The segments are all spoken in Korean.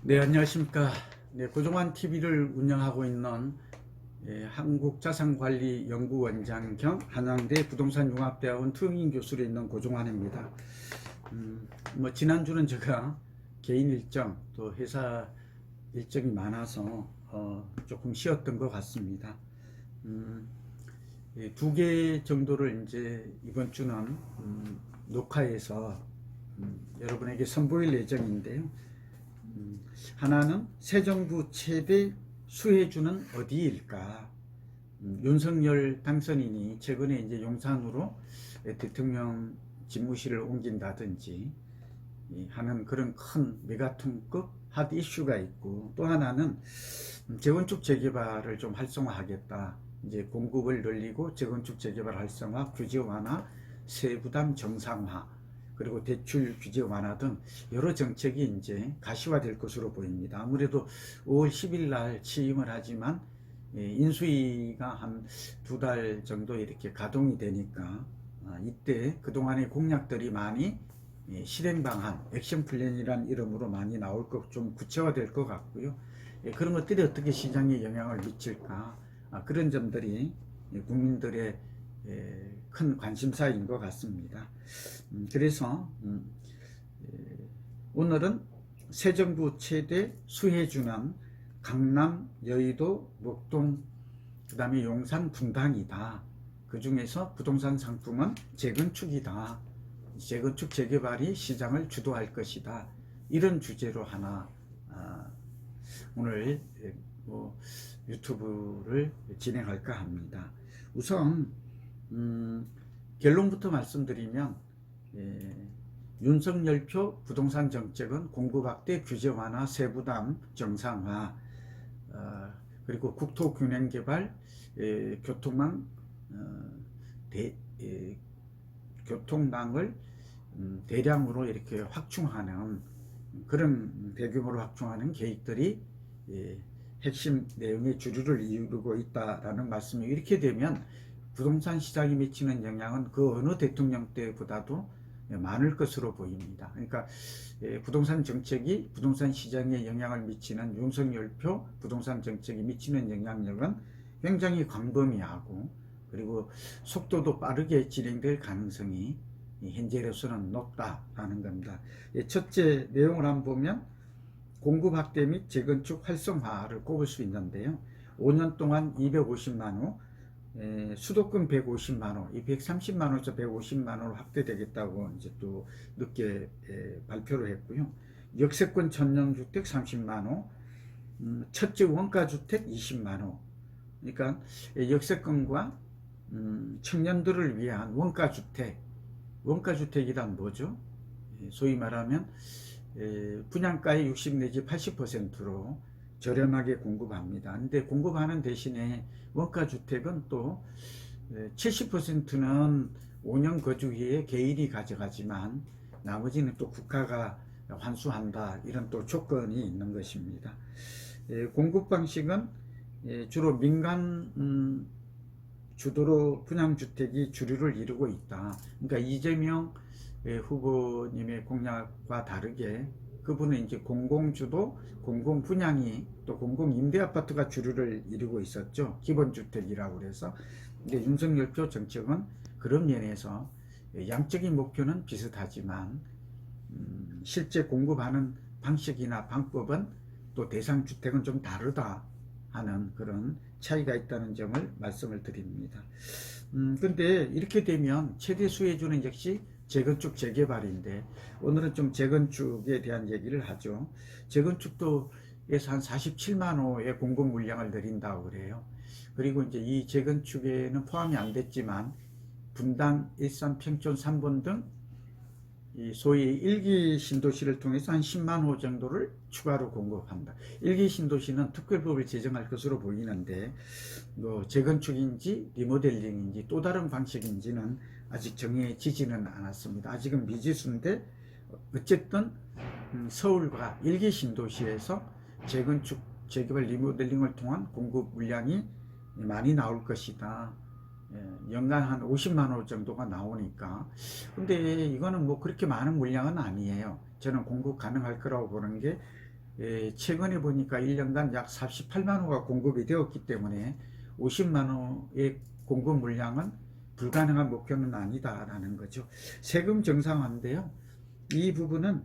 네, 안녕하십니까. 네, 고종환 TV를 운영하고 있는 한국자산관리연구원장 겸 한양대 부동산융합대학원 특임 교수로 있는 고종환입니다. 뭐 지난주는 제가 개인 일정 또 회사 일정이 많아서 조금 쉬었던 것 같습니다. 두 개 정도를 이제 이번 주는 녹화해서 여러분에게 선보일 예정인데요. 하나는 새 정부 최대 수혜주는 어디일까? 윤석열 당선인이 최근에 이제 용산으로 대통령 집무실을 옮긴다든지 하는 그런 큰 메가톤급 핫 이슈가 있고, 또 하나는 재건축 재개발을 좀 활성화하겠다. 이제 공급을 늘리고 재건축 재개발 활성화, 규제 완화, 세부담 정상화, 그리고 대출 규제 완화 등 여러 정책이 이제 가시화될 것으로 보입니다. 아무래도 5월 10일 날 취임을 하지만 인수위가 한 두 달 정도 이렇게 가동이 되니까 이때 그동안의 공약들이 많이 실행 방안, 액션 플랜이란 이름으로 많이 나올 것, 좀 구체화될 것 같고요. 그런 것들이 어떻게 시장에 영향을 미칠까, 그런 점들이 국민들의 큰 관심사인 것 같습니다. 그래서 오늘은 새 정부 최대 수혜주는 강남, 여의도, 목동, 그 다음에 용산, 분당이다. 그 중에서 부동산 상품은 재건축이다. 재건축 재개발이 시장을 주도할 것이다. 이런 주제로 하나 오늘 유튜브를 진행할까 합니다. 우선 결론부터 말씀드리면 윤석열표 부동산 정책은 공급 확대, 규제 완화, 세부담 정상화, 그리고 국토 균형 개발, 교통망 교통망을 대량으로 이렇게 확충하는, 그런 대규모로 확충하는 계획들이 핵심 내용의 주류를 이루고 있다라는 말씀이, 이렇게 되면 부동산 시장에 미치는 영향은 그 어느 대통령 때보다도 많을 것으로 보입니다. 그러니까 부동산 정책이 부동산 시장에 영향을 미치는 윤석열표 부동산 정책이 미치는 영향력은 굉장히 광범위하고, 그리고 속도도 빠르게 진행될 가능성이 현재로서는 높다라는 겁니다. 첫째 내용을 한번 보면 공급 확대 및 재건축 활성화를 꼽을 수 있는데요. 5년 동안 250만 호, 수도권 150만 호, 이 130만 호에서 150만 호로 확대되겠다고 이제 또 늦게 발표를 했고요. 역세권 전용주택 30만 호, 첫째 원가주택 20만 호. 그러니까 역세권과 청년들을 위한 원가주택, 원가주택이란 뭐죠? 소위 말하면 분양가의 60 내지 80%로 저렴하게 공급합니다. 근데 공급하는 대신에 원가주택은 또 70%는 5년 거주 후에 개인이 가져가지만 나머지는 또 국가가 환수한다, 이런 또 조건이 있는 것입니다. 공급 방식은 주로 민간 주도로 분양주택이 주류를 이루고 있다. 그러니까 이재명 후보님의 공약과 다르게 그분은 이제 공공주도, 공공분양이, 또 공공임대아파트가 주류를 이루고 있었죠. 기본주택이라고 그래서. 근데 윤석열표 정책은 그런 면에서 양적인 목표는 비슷하지만 실제 공급하는 방식이나 방법은 또 대상 주택은 좀 다르다 하는 그런 차이가 있다는 점을 말씀을 드립니다. 근데 이렇게 되면 최대 수혜주는 역시 재건축 재개발인데, 오늘은 좀 재건축에 대한 얘기를 하죠. 재건축도 에서 한 47만 호의 공급 물량을 늘린다고 그래요. 그리고 이제 이 재건축에는 포함이 안 됐지만 분당, 일산, 평촌, 삼본 등 이 소위 1기 신도시를 통해서 한 10만 호 정도를 추가로 공급한다. 1기 신도시는 특별법을 제정할 것으로 보이는데, 뭐 재건축인지 리모델링인지 또 다른 방식인지는 아직 정해지지는 않았습니다. 아직은 미지수인데, 어쨌든 서울과 1기 신도시에서 재건축, 재개발, 리모델링을 통한 공급 물량이 많이 나올 것이다. 연간 한 50만 호 정도가 나오니까. 근데 이거는 뭐 그렇게 많은 물량은 아니에요. 저는 공급 가능할 거라고 보는 게 최근에 보니까 1년간 약 48만 호가 공급이 되었기 때문에 50만 호의 공급 물량은 불가능한 목표는 아니다라는 거죠. 세금 정상화인데요. 이 부분은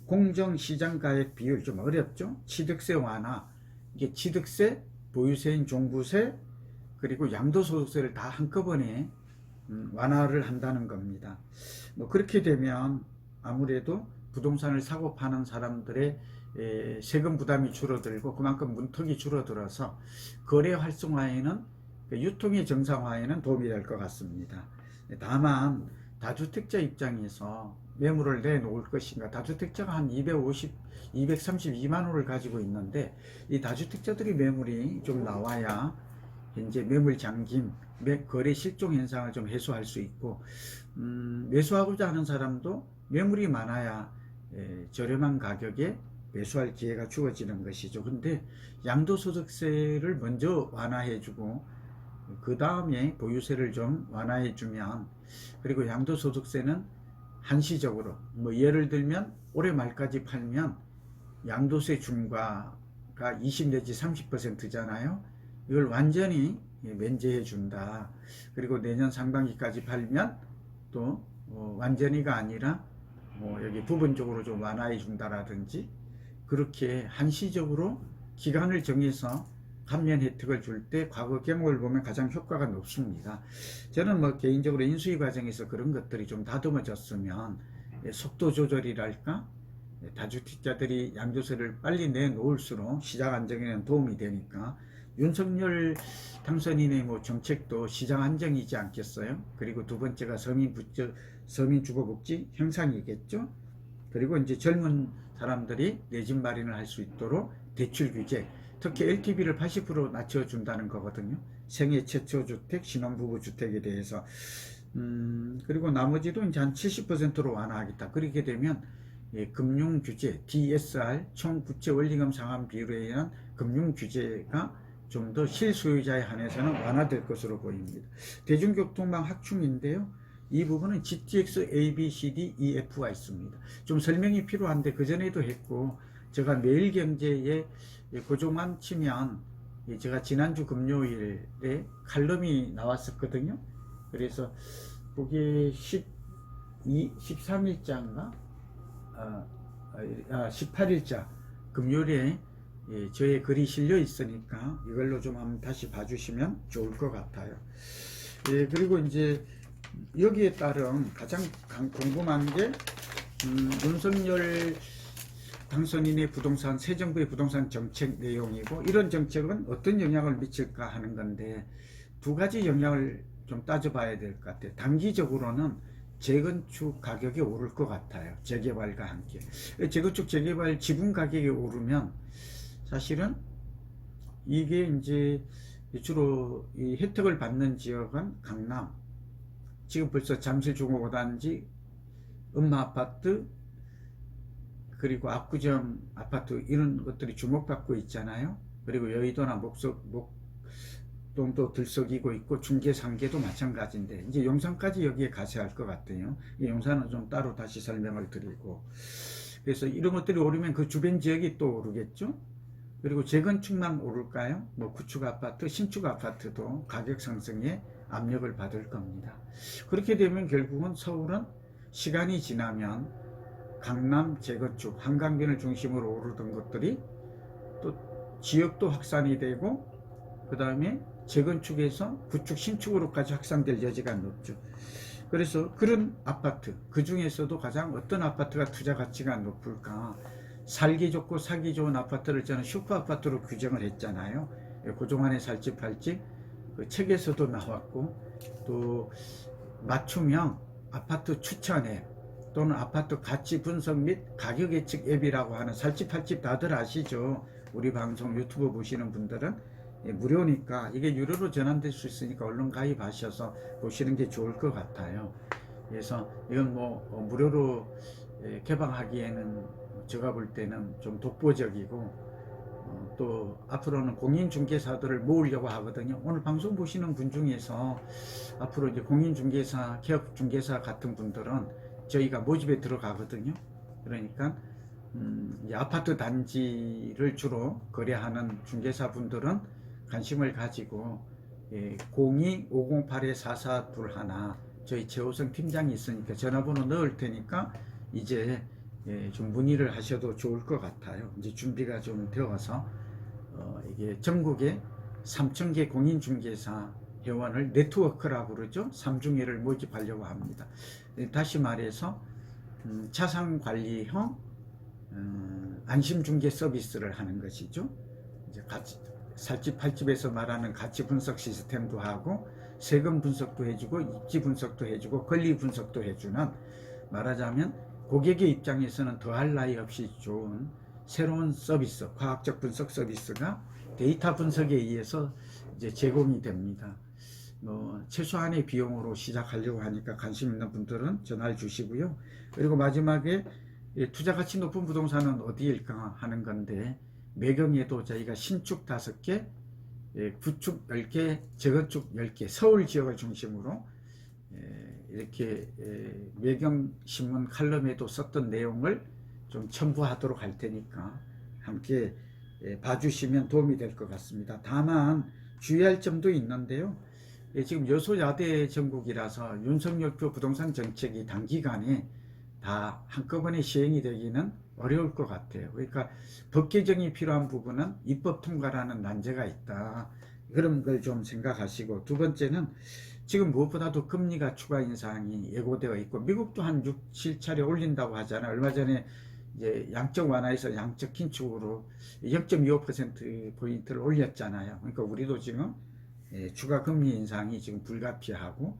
공정시장가액 비율 좀 어렵죠. 취득세 완화, 이게 취득세, 보유세인 종부세, 그리고 양도소득세를 다 한꺼번에 완화를 한다는 겁니다. 뭐 그렇게 되면 아무래도 부동산을 사고 파는 사람들의 세금 부담이 줄어들고 그만큼 문턱이 줄어들어서 거래 활성화에는, 유통의 정상화에는 도움이 될 것 같습니다. 다만 다주택자 입장에서 매물을 내놓을 것인가, 다주택자가 한 232만 호를 가지고 있는데 이 다주택자들이 매물이 좀 나와야 현재 매물 잠김, 거래 실종 현상을 좀 해소할 수 있고, 매수하고자 하는 사람도 매물이 많아야 저렴한 가격에 매수할 기회가 주어지는 것이죠. 근데 양도소득세를 먼저 완화해주고 그 다음에 보유세를 좀 완화해주면, 그리고 양도소득세는 한시적으로, 뭐 예를 들면 올해 말까지 팔면 양도세 중과가 20 내지 30%잖아요. 이걸 완전히 면제해 준다. 그리고 내년 상반기까지 팔면 또 완전히가 아니라 여기 부분적으로 좀 완화해 준다라든지, 그렇게 한시적으로 기간을 정해서 감면 혜택을 줄 때 과거 경험을 보면 가장 효과가 높습니다. 저는 뭐 개인적으로 인수위 과정에서 그런 것들이 좀 다듬어졌으면 속도 조절이랄까, 다주택자들이 양도세를 빨리 내놓을수록 시장 안정에는 도움이 되니까 윤석열 당선인의 뭐 정책도 시장 안정이지 않겠어요? 그리고 두 번째가 서민 주거복지 향상이겠죠? 그리고 이제 젊은 사람들이 내 집 마련을 할 수 있도록 대출 규제, 특히 LTV를 80% 낮춰준다는 거거든요. 생애 최초 주택, 신혼부부 주택에 대해서. 그리고 나머지도 이제 한 70%로 완화하겠다. 그렇게 되면 금융 규제, DSR, 총 부채 원리금 상환 비율에 의한 금융 규제가 좀 더 실소유자에 한해서는 완화될 것으로 보입니다. 대중교통망 확충인데요. 이 부분은 GTX A, B, C, D, E, F가 있습니다. 좀 설명이 필요한데 그전에도 했고, 제가 매일경제에 고조만 치면 제가 지난주 금요일에 칼럼이 나왔었거든요. 그래서 그게 13일자인가? 18일자 금요일에 저의 글이 실려 있으니까 이걸로 좀 한번 다시 봐주시면 좋을 것 같아요. 그리고 이제 여기에 따른 가장 궁금한 게 윤석열 당선인의 부동산, 새 정부의 부동산 정책 내용이고, 이런 정책은 어떤 영향을 미칠까 하는 건데 두 가지 영향을 좀 따져봐야 될 것 같아요. 단기적으로는 재건축 가격이 오를 것 같아요. 재개발과 함께. 재건축, 재개발 지분 가격이 오르면 사실은 이게 이제 주로 이 혜택을 받는 지역은 강남, 지금 벌써 잠실중앙단지, 음마아파트, 그리고 압구정 아파트, 이런 것들이 주목받고 있잖아요. 그리고 여의도나 목동도 들썩이고 있고, 중계상계도 마찬가지인데 이제 용산까지 여기에 가셔야 할 것 같아요. 이 용산은 좀 따로 다시 설명을 드리고, 그래서 이런 것들이 오르면 그 주변 지역이 또 오르겠죠. 그리고 재건축만 오를까요? 뭐 구축 아파트, 신축 아파트도 가격 상승에 압력을 받을 겁니다. 그렇게 되면 결국은 서울은 시간이 지나면 강남 재건축, 한강변을 중심으로 오르던 것들이 또 지역도 확산이 되고, 그 다음에 재건축에서 구축, 신축으로까지 확산될 여지가 높죠. 그래서 그런 아파트, 그 중에서도 가장 어떤 아파트가 투자 가치가 높을까? 살기 좋고 사기 좋은 아파트를 저는 슈퍼 아파트로 규정을 했잖아요. 고종안에 살집 팔집, 그 책에서도 나왔고, 또 맞춤형 아파트 추천 앱 또는 아파트 가치 분석 및 가격 예측 앱이라고 하는, 살집 팔집 다들 아시죠? 우리 방송 유튜브 보시는 분들은 무료니까, 이게 유료로 전환될 수 있으니까 얼른 가입하셔서 보시는 게 좋을 것 같아요. 그래서 이건 뭐 무료로 개방하기에는 제가 볼 때는 좀 독보적이고, 또 앞으로는 공인중개사들을 모으려고 하거든요. 오늘 방송 보시는 분 중에서 앞으로 이제 공인중개사, 개업중개사 같은 분들은 저희가 모집에 들어가거든요. 그러니까 이 아파트 단지를 주로 거래하는 중개사분들은 관심을 가지고 02-508-4421 저희 최호성 팀장이 있으니까 전화번호 넣을 테니까 이제 좀 문의를 하셔도 좋을 것 같아요. 이제 준비가 좀 되어서 이게 전국에 3,000개 공인중개사 회원을 네트워크라고 그러죠. 3중회를 모집하려고 합니다. 다시 말해서 자산관리형 안심중개 서비스를 하는 것이죠. 이제 살집 팔집에서 말하는 가치 분석 시스템도 하고 세금 분석도 해주고 입지 분석도 해주고 권리 분석도 해주는, 말하자면 고객의 입장에서는 더할 나위 없이 좋은 새로운 서비스, 과학적 분석 서비스가 데이터 분석에 의해서 이제 제공이 됩니다. 최소한의 비용으로 시작하려고 하니까 관심 있는 분들은 전화를 주시고요. 그리고 마지막에 투자 가치 높은 부동산은 어디일까 하는 건데, 매경에도 저희가 신축 5개, 구축 10개, 재건축 10개, 서울 지역을 중심으로 이렇게 매경신문 칼럼에도 썼던 내용을 좀 첨부하도록 할 테니까 함께 봐주시면 도움이 될 것 같습니다. 다만 주의할 점도 있는데요. 지금 여소야대 전국이라서 윤석열표 부동산 정책이 단기간에 다 한꺼번에 시행이 되기는 어려울 것 같아요. 그러니까 법 개정이 필요한 부분은 입법 통과라는 난제가 있다. 그런 걸 좀 생각하시고, 두 번째는 지금 무엇보다도 금리가 추가 인상이 예고되어 있고, 미국도 한 6, 7차례 올린다고 하잖아요. 얼마 전에 이제 양적 완화에서 양적 긴축으로 0.25%포인트를 올렸잖아요. 그러니까 우리도 지금 추가 금리 인상이 지금 불가피하고,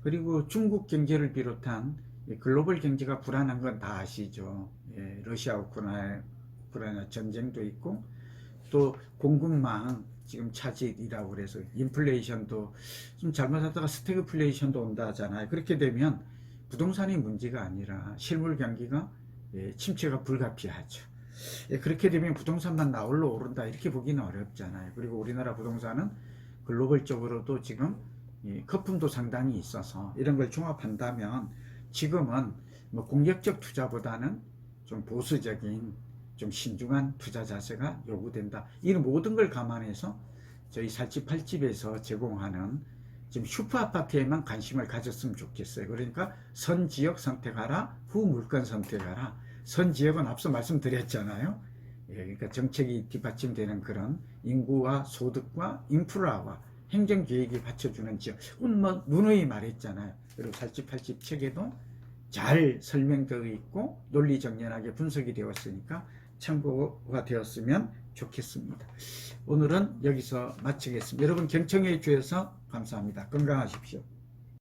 그리고 중국 경제를 비롯한 글로벌 경제가 불안한 건 다 아시죠. 러시아 우크라이나 전쟁도 있고, 또 공급망 지금 차질이라고 그래서 인플레이션도 좀 잘못하다가 스태그플레이션도 온다 하잖아요. 그렇게 되면 부동산이 문제가 아니라 실물 경기가 침체가 불가피하죠. 그렇게 되면 부동산만 나홀로 오른다 이렇게 보기는 어렵잖아요. 그리고 우리나라 부동산은 글로벌적으로도 지금 거품도 상당히 있어서 이런 걸 종합한다면 지금은 뭐 공격적 투자보다는 좀 보수적인, 좀 신중한 투자 자세가 요구된다. 이런 모든 걸 감안해서 저희 살집 팔집에서 제공하는 지금 슈퍼 아파트에만 관심을 가졌으면 좋겠어요. 그러니까 선 지역 선택하라, 후 물건 선택하라. 선 지역은 앞서 말씀드렸잖아요. 그러니까 정책이 뒷받침되는 그런 인구와 소득과 인프라와 행정계획이 받쳐주는 지역. 뭐 누누이 말했잖아요. 그리고 살집 팔집 책에도 잘 설명되어 있고 논리정연하게 분석이 되었으니까 참고가 되었으면 좋겠습니다. 오늘은 여기서 마치겠습니다. 여러분 경청해 주셔서 감사합니다. 건강하십시오.